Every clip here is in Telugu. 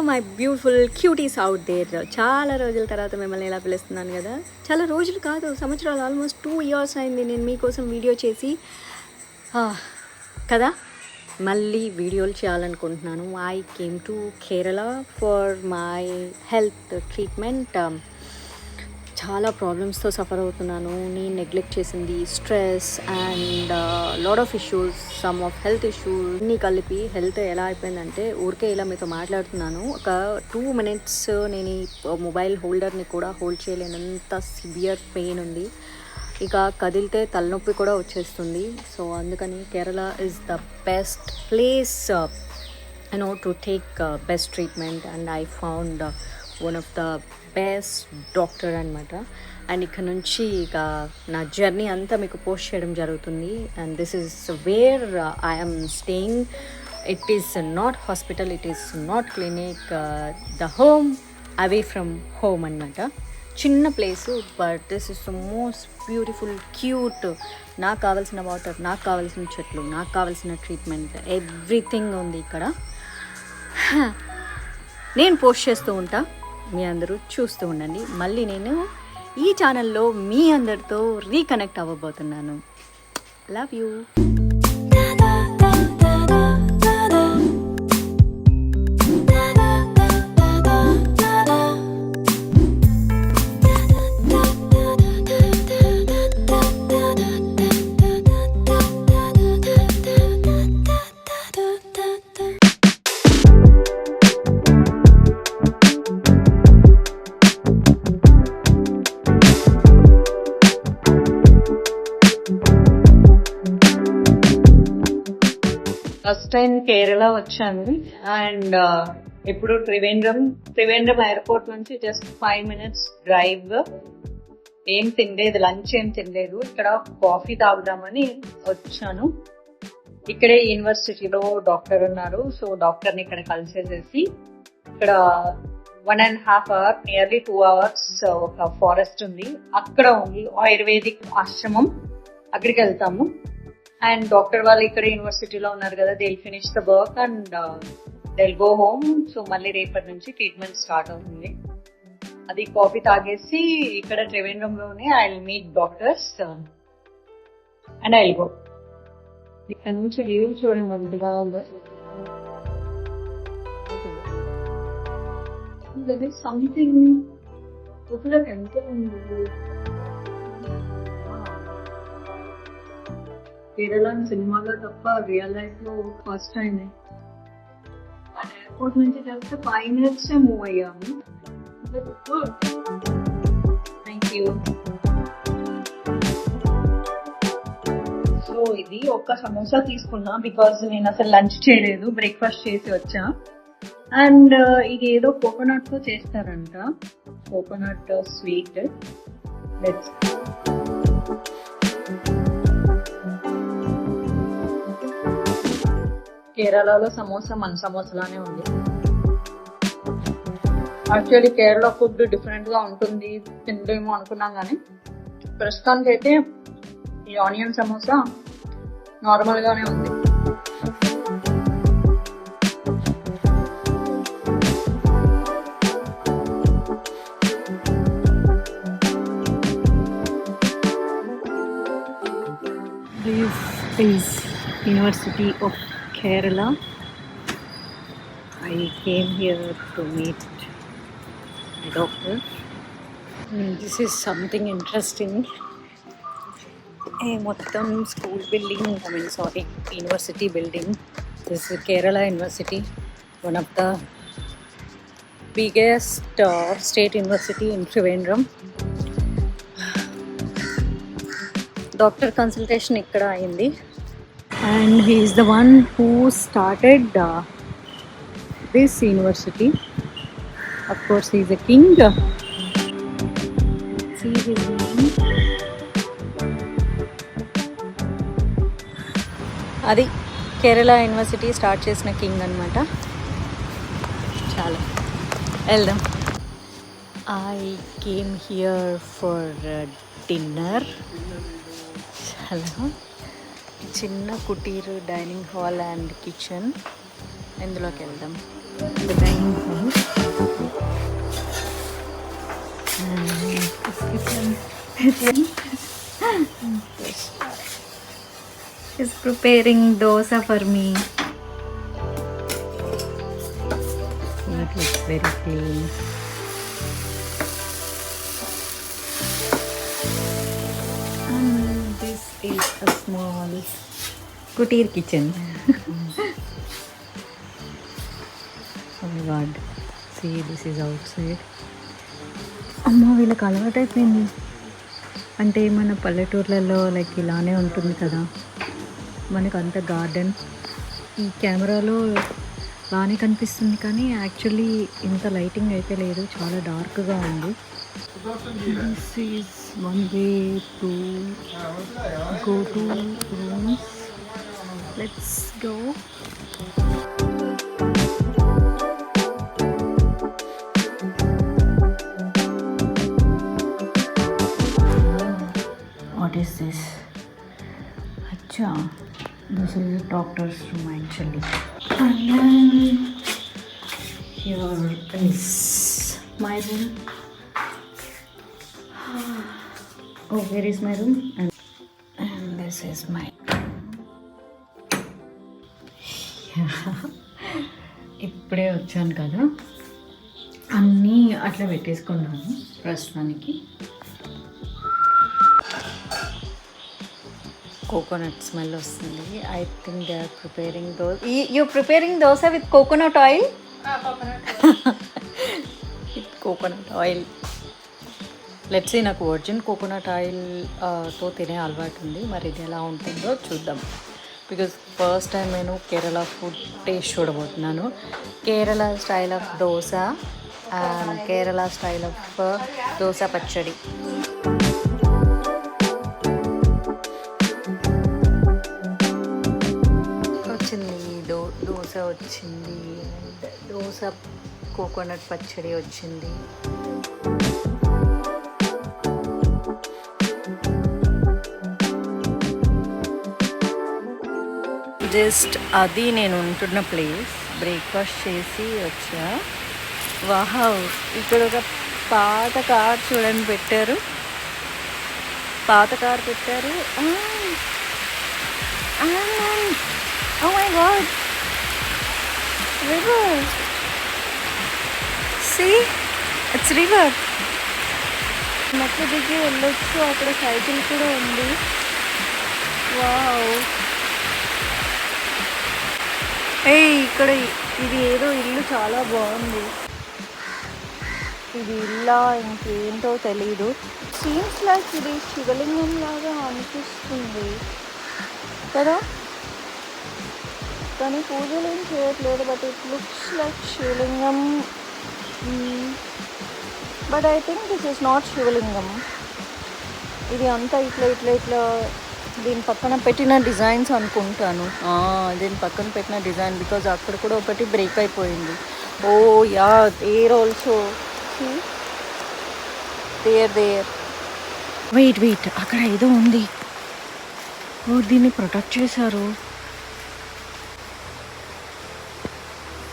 My beautiful cuties out there. చాలా రోజుల తర్వాత మిమ్మల్ని ఇలా పిలుస్తున్నాను కదా. చాలా రోజులు కాదు, సంవత్సరాలు, ఆల్మోస్ట్ 2 years అయింది నేను మీకోసం వీడియో చేసి కదా. మళ్ళీ వీడియోలు చేయాలనుకుంటున్నాను. I came to Kerala for my health treatment. చాలా ప్రాబ్లమ్స్తో సఫర్ అవుతున్నాను. నేను నెగ్లెక్ట్ చేసింది stress and lot of issues, some of health issues అన్నీ కలిపి హెల్త్ ఎలా అయిపోయిందంటే ఊరికే ఇలా మీతో మాట్లాడుతున్నాను. ఒక 2 minutes నేను ఈ మొబైల్ హోల్డర్ని కూడా హోల్డ్ చేయలేనంత సివియర్ పెయిన్ ఉంది. ఇక కదిలితే తలనొప్పి కూడా వచ్చేస్తుంది. సో అందుకని Kerala is the best place to take best treatment, and I found one of the best doctor అనమాట. అండ్ ఇక్కడ నుంచి ఇక నా జర్నీ అంతా మీకు పోస్ట్ చేయడం జరుగుతుంది. And this is where I'm staying. It is not hospital, it is not clinic, the home away from home అనమాట. చిన్న place, but this is the most beautiful, cute. నాకు కావాల్సిన వాటర్, నాకు కావాల్సిన చెట్లు, నాకు కావాల్సిన ట్రీట్మెంట్, ఎవ్రీథింగ్ ఉంది ఇక్కడ. నేను పోస్ట్ చేస్తూ ఉంటా, మీ అందరూ చూస్తూ ఉండండి. మళ్ళీ నేను ఈ ఛానల్లో మీ అందరితో రీకనెక్ట్ అవ్వబోతున్నాను. Love you. First time Kerala వచ్చాను. అండ్ ఇప్పుడు త్రివేంద్రం ఎయిర్పోర్ట్ నుంచి జస్ట్ 5 minutes డ్రైవ్. ఏం తినలేదు, లంచ్ ఏం తినలేదు. ఇక్కడ కాఫీ తాగుదామని వచ్చాను. ఇక్కడే యూనివర్సిటీలో డాక్టర్ ఉన్నారు. సో డాక్టర్ని ఇక్కడ కలిసేసేసి ఇక్కడ 1.5 hour, నియర్లీ 2 hours ఒక ఫారెస్ట్ ఉంది, అక్కడ ఉంది ఆయుర్వేదిక్ ఆశ్రమం. అక్కడికి వెళ్తాము. అండ్ డాక్టర్ వాళ్ళు ఇక్కడ యూనివర్సిటీలో ఉన్నారు కదా, they will finish the work and they will go home. So మళ్ళీ రేపటి నుంచి ట్రీట్మెంట్ స్టార్ట్ అవుతుంది. అది కాఫీ తాగేసి ఇక్కడ త్రివేంద్రంలోనే I will meet doctors and I will go. ఇక్కడ నుంచి వ్యూ చూడండి, మంచిగా ఉంది. సంథింగ్ ఎంత ఉంది. కేరళ సినిమాలో తప్ప రియల్ లైఫ్ లో ఫస్ట్ టైం. ఎయిర్పోర్ట్ నుంచి జస్ట్ 5 minutes మూవ్ అయ్యాము. Thank you. సో ఇది ఒక సమోసా తీసుకున్నా, బికాస్ నేను అసలు లంచ్ చేయలేదు, బ్రేక్ఫాస్ట్ చేసి వచ్చా. అండ్ ఇది ఏదో కోకోనట్ తో చేస్తారంట, కోకోనట్ స్వీట్. లెట్స్ కేరళలో సమోసా మన సమోసాలానే ఉంది. యాక్చువల్లీ కేరళ ఫుడ్ డిఫరెంట్ గా ఉంటుంది, తినలేమో అనుకున్నాం కానీ ప్రస్తుతానికి అయితే ఈ ఆనియన్ సమోసా నార్మల్ గానే ఉంది. This is University of Kerala. I came here to meet my doctor. This is something interesting. మొత్తం school building, university building. This is Kerala University, one of the biggest state university in Trivandrum. Doctor consultation ఇక్కడ అయింది. And he is the one who started this university. Of course, he is a king. See his name. అది కేరళ యూనివర్సిటీ స్టార్ట్ చేసిన కింగ్ అనమాట. చాలా వెళ్దాం. I came here for dinner. చాలా చిన్న కుటీరు, డైనింగ్ హాల్ అండ్ కిచెన్. ఇందులోకి వెళ్దాం. house. Is preparing dosa for me. It looks very clean. And this is a small kutir kitchen. Oh my god. See, this is outside. అమ్మ వీళ్ళకి అలవాటు అయిపోయింది. అంటే మన పల్లెటూర్లలో లైక్ ఇలానే ఉంటుంది కదా, మనకు అంత గార్డెన్ ఈ కెమెరాలో బాగానే కనిపిస్తుంది, కానీ యాక్చువల్లీ ఇంత లైటింగ్ అయితే లేదు, చాలా డార్క్గా ఉంది. This is one way to go to rooms. Let's go. What is this? Acha, this is a doctor's room actually. And then here is my room. Oh, where is my room? And this is my ఇప్పుడే వచ్చాను కదా, అన్నీ అట్లా పెట్టేసుకున్నాను ప్రస్తుతానికి. కోకోనట్ స్మెల్ వస్తుంది. I think they are preparing dosa. You preparing dosa with coconut oil? With coconut oil. Let's see, నాకు వర్జిన్ కోకోనట్ ఆయిల్తో తినే అలవాటు ఉంది, మరి ఇది ఎలా ఉంటుందో చూద్దాం. బికాజ్ ఫస్ట్ టైం నేను కేరళ ఫుడ్ టేస్ట్ చూడబోతున్నాను. Kerala style of dosa and Kerala style of dosa పచ్చడి. దోశ వచ్చింది, అండ్ దోశ కోకోనట్ పచ్చడి వచ్చింది. జస్ట్ అది నేను ఉంటున్న ప్లేస్. బ్రేక్ఫాస్ట్ చేసి వచ్చా. వావ్, ఇక్కడ ఒక పాత కార్ చూడండి పెట్టారు. పాత కార్ పెట్టారు. Oh my god, river. See, it's river. మెట్లు దిగి వెళ్ళొచ్చు. అక్కడ సైకిల్ కూడా ఉంది. వావ్. ఇక్కడ ఇది ఏదో ఇల్లు చాలా బాగుంది. ఇది ఇల్లా ఇంకేంటో తెలీదు. సీన్స్ లైక్ ఇది శివలింగం లాగా అనిపిస్తుంది కదా, కానీ పూజలు ఏం చేయట్లేదు. బట్ ఇట్ లుక్స్ లైక్ శివలింగం. But I think this is not శివలింగం. ఇది అంతా ఇట్లా ఇట్లా ఇట్లా దీని పక్కన పెట్టిన డిజైన్స్ అనుకుంటాను. దీని పక్కన పెట్టిన డిజైన్, బికాజ్ అక్కడ కూడా ఒకటి బ్రేక్ అయిపోయింది. Oh yeah, there also. There wait, అక్కడ ఏదో ఉంది. ఓ, దీన్ని ప్రొటెక్ట్ చేశారు.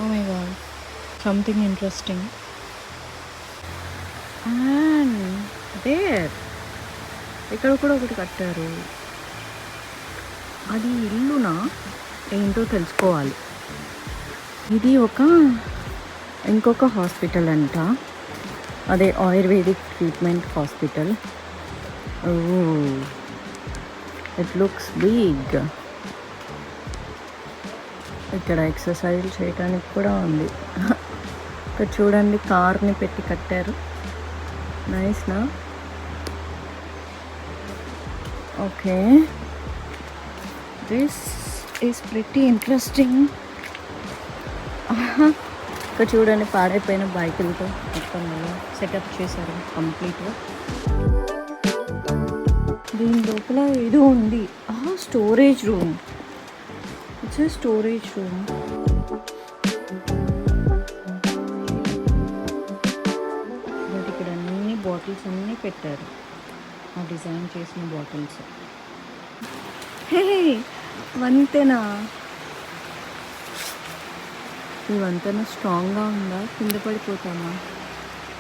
Oh my god, something interesting. And there, ఇక్కడ కూడా ఒకటి కట్టారు. అది ఇల్లునా ఏంటో తెలుసుకోవాలి. ఇది ఇంకొక హాస్పిటల్ అంట, అదే Ayurvedic treatment hospital. It looks big. ఇక్కడ ఎక్సర్సైజ్ చేయడానికి కూడా ఉంది. ఇక్కడ చూడండి, కార్ని పెట్టి కట్టారు. నైస్నా? Okay, this is pretty interesting. ఇక్కడ చూడండి, పాడైపోయిన బైకులతో మొత్తం సెటప్ చేశారు కంప్లీట్గా. దీని లోపల ఏదో ఉంది. Storage room. It's a storage room. But ఇక్కడ అన్ని బాటిల్స్ అన్నీ పెట్టారు, ఆ డిజైన్ చేసిన బాటిల్స్. హే, వంతెనా. ఈ వంతెన స్ట్రాంగ్గా ఉందా, కింద పడిపోతామా?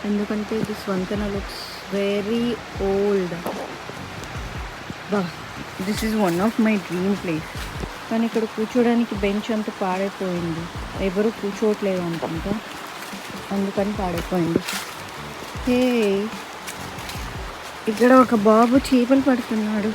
ఎందుకంటే దిస్ వంతెన లుక్స్ వెరీ ఓల్డ్. బా, this is one of my dream place. కానీ ఇక్కడ కూర్చోడానికి బెంచ్ అంతా పాడైపోయింది, ఎవరు కూర్చోవట్లేదు అనుకుంటా, అందుకని పాడైపోయింది. హే, ఇక్కడ ఒక బాబు చేపలు పడుతున్నాడు.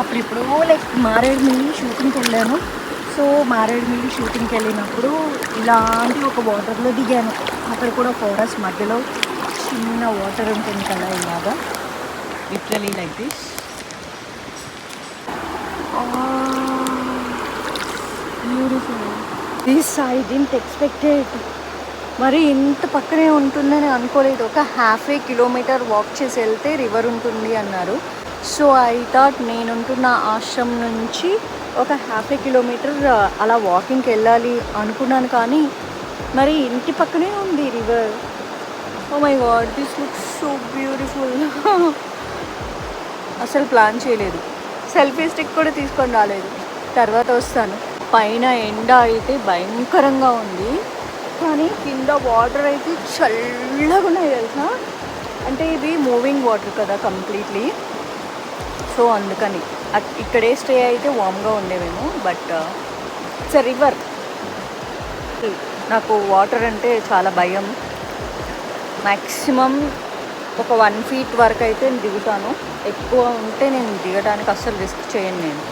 అప్పుడిప్పుడు లైక్ మారేడుమిల్లి షూటింగ్కి వెళ్ళాను. సో మారేడుమిల్లి షూటింగ్కి వెళ్ళినప్పుడు ఇలాంటి ఒక వాటర్లో దిగాను. అక్కడ కూడా ఫారెస్ట్ మధ్యలో చిన్న వాటర్ ఉంటుంది కదా, ఇలాగా literally like this. Beautiful. This I didn't expected. మరి ఇంత పక్కనే ఉంటుందని అనుకోలేదు. ఒక ½ కిలోమీటర్ వాక్ చేసి వెళ్తే రివర్ ఉంటుంది అన్నారు. సో ఐ థాట్ నేనుంటున్న ఆశ్రమం నుంచి ఒక ½ కిలోమీటర్ అలా వాకింగ్కి వెళ్ళాలి అనుకున్నాను, కానీ మరి ఇంటి పక్కనే ఉంది river. Oh my God, this looks so beautiful. అసలు ప్లాన్ చేయలేదు, సెల్ఫీ స్టిక్ కూడా తీసుకొని రాలేదు, తర్వాత వస్తాను. పైన ఎండ అయితే భయంకరంగా ఉంది, కానీ కింద వాటర్ అయితే చల్లగా ఉన్నాయి తెలుసా. అంటే ఇవి మూవింగ్ వాటర్ కదా కంప్లీట్లీ, సో అందుకని ఇక్కడే స్టే అయితే వామ్గా ఉండేవేమో. But it's river. నాకు వాటర్ అంటే చాలా భయం. మ్యాక్సిమం ఒక 1 feet వరకు అయితే నేను దిగుతాను, ఎక్కువ ఉంటే నేను దిగడానికి అస్సలు రిస్క్ చేయను. నేను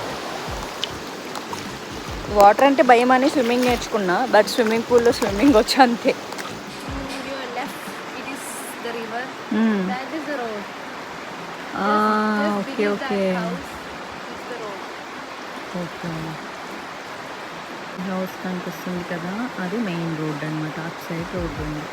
వాటర్ అంటే భయం అని స్విమ్మింగ్ నేర్చుకున్నా, బట్ స్విమ్మింగ్ పూల్లో స్విమ్మింగ్ వచ్చి అంతే. Okay okay okay. హౌస్ కనిపిస్తుంది కదా, అది మెయిన్ రోడ్ అనమాట. అటు సైడ్ రోడ్ ఉంది.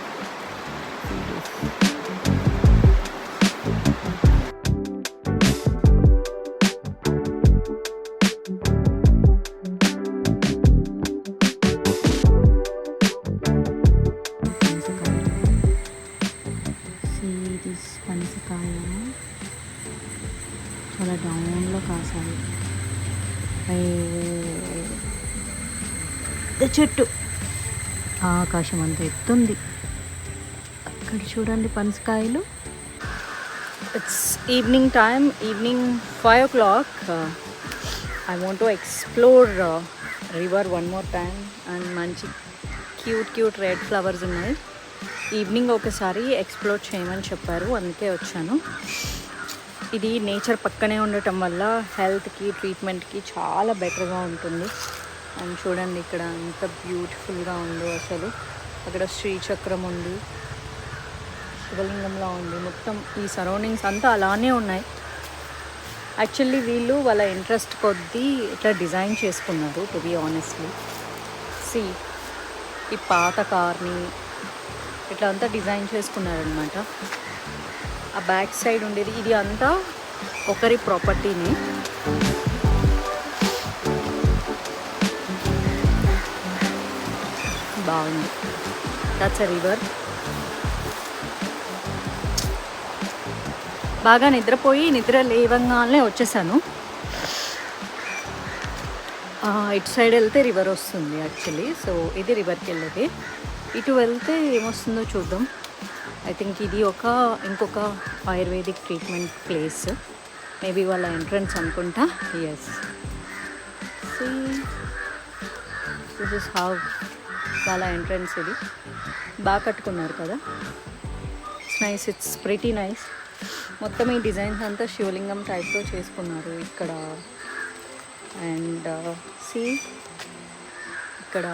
పనసకాయ చాలా డౌన్లో కాసాయి. చెట్టు ఆకాశం అంత ఎత్తుంది. అక్కడ చూడండి పనసకాయలు. It's evening time, evening 5 o'clock. I want to explore river one more time. And మంచి క్యూట్ రెడ్ ఫ్లవర్స్ ఉన్నాయి. ఈవినింగ్ ఒకసారి ఎక్స్ప్లోర్ చేయమని చెప్పారు, అందుకే వచ్చాను. ఇది నేచర్ పక్కనే ఉండటం వల్ల హెల్త్కి, ట్రీట్మెంట్కి చాలా బెటర్గా ఉంటుంది. అండ్ చూడండి ఇక్కడ ఎంత బ్యూటిఫుల్గా ఉందో అసలు. అక్కడ శ్రీచక్రం ఉంది, శివలింగంలా ఉంది. మొత్తం ఈ సరౌండింగ్స్ అంతా అలానే ఉన్నాయి. యాక్చువల్లీ వీళ్ళు వాళ్ళ ఇంట్రెస్ట్ కొద్దీ ఇట్లా డిజైన్ చేసుకున్నారు, టు బీ ఆనెస్ట్లీ. సి, ఈ పాత కార్ని ఇట్లా అంతా డిజైన్ చేసుకున్నారనమాట. ఆ బ్యాక్ సైడ్ ఉండేది ఇది అంతా ఒకరి ప్రాపర్టీని. బాగుంది. That's a river. బాగా నిద్రపోయి నిద్ర లేవంగానే వచ్చేసాను. ఇటు సైడ్ వెళ్తే రివర్ వస్తుంది యాక్చువల్లీ. సో ఇది రివర్కి వెళ్ళేది. ఇటు వెళ్తే ఏమొస్తుందో చూద్దాం. ఐ థింక్ ఇది ఇంకొక ఆయుర్వేదిక్ ట్రీట్మెంట్ ప్లేస్, మేబీ వాళ్ళ ఎంట్రన్స్ అనుకుంటా. Yes, see this is how వాళ్ళ ఎంట్రన్స్. ఇది బాగా కట్టుకున్నారు కదా, it's nice, it's pretty nice. మొత్తం ఈ డిజైన్స్ అంతా శివలింగం టైప్లో చేసుకున్నారు ఇక్కడ. అండ్ సీ, ఇక్కడ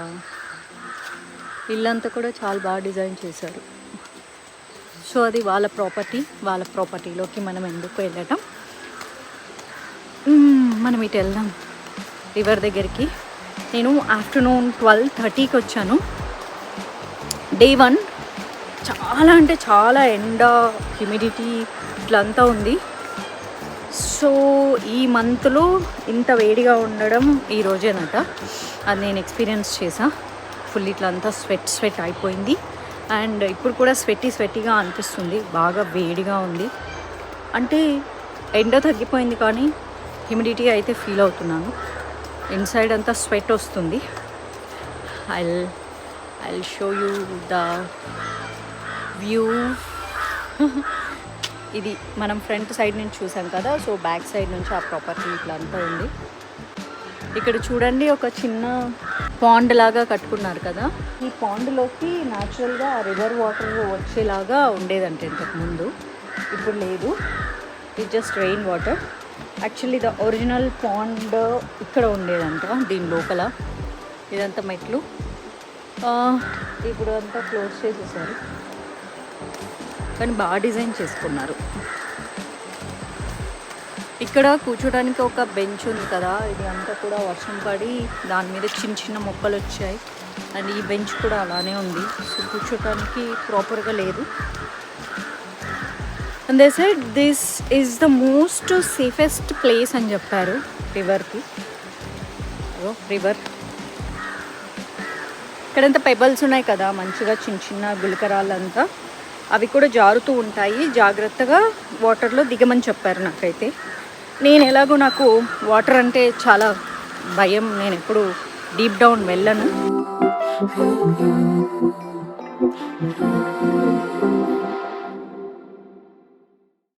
ఇల్లంతా కూడా చాలా బాగా డిజైన్ చేశారు. సో అది వాళ్ళ ప్రాపర్టీలోకి మనం ఎందుకు వెళ్ళటం. మనం ఇటు వెళ్దాం రివర్ దగ్గరికి. నేను ఆఫ్టర్నూన్ 12:30కి వచ్చాను. డే 1 చాలా అంటే చాలా ఎండ, హ్యూమిడిటీ, ఇట్లంతా ఉంది. సో ఈ మంత్లో ఇంత వేడిగా ఉండడం ఈ రోజేనట. అది నేను ఎక్స్పీరియన్స్ చేసా. ఫుల్ ఇట్లంతా స్వెట్ అయిపోయింది. అండ్ ఇప్పుడు కూడా స్వెట్టీగా అనిపిస్తుంది. బాగా వేడిగా ఉంది. అంటే ఎండ తగ్గిపోయింది కానీ హ్యూమిడిటీ అయితే ఫీల్ అవుతున్నాను. ఇన్సైడ్ అంతా స్వెట్ వస్తుంది. I'll show you the view. ఇది మనం ఫ్రంట్ సైడ్ నుంచి చూసాం కదా. సో బ్యాక్ సైడ్ నుంచి ఆ ప్రాపర్టీ ఇట్లా అంతా ఉంది. ఇక్కడ చూడండి, ఒక చిన్న పాండ్ లాగా కట్టుకున్నారు కదా. ఈ పాండ్లోకి న్యాచురల్గా రివర్ వాటర్ వచ్చేలాగా ఉండేదంటే ఇంతకుముందు. ఇప్పుడు లేదు. It just rain water. Actually the original pond ఇక్కడ ఉండేదంట దీని లోపల. ఇదంతా మెట్లు. ఇప్పుడు అంతా క్లోజ్ చేసేసారు కానీ బాగా డిజైన్ చేసుకున్నారు. ఇక్కడ కూర్చోడానికి ఒక బెంచ్ ఉంది కదా. ఇది అంతా కూడా వర్షం పడి దాని మీద చిన్న మొక్కలు వచ్చాయి. అండ్ ఈ బెంచ్ కూడా అలానే ఉంది. సో కూర్చోడానికి ప్రాపర్గా లేదు. And they side this is the most safest place అని చెప్పారు రివర్కి. రివర్ ఇక్కడంతా పెబల్స్ ఉన్నాయి కదా, మంచిగా చిన్న గులకరాళ్ళంతా. అవి కూడా జారుతూ ఉంటాయి. జాగ్రత్తగా వాటర్లో దిగమని చెప్పారు నాకైతే. నేను ఎలాగో నాకు వాటర్ అంటే చాలా భయం. నేను ఎప్పుడు డీప్ డౌన్ వెళ్ళను.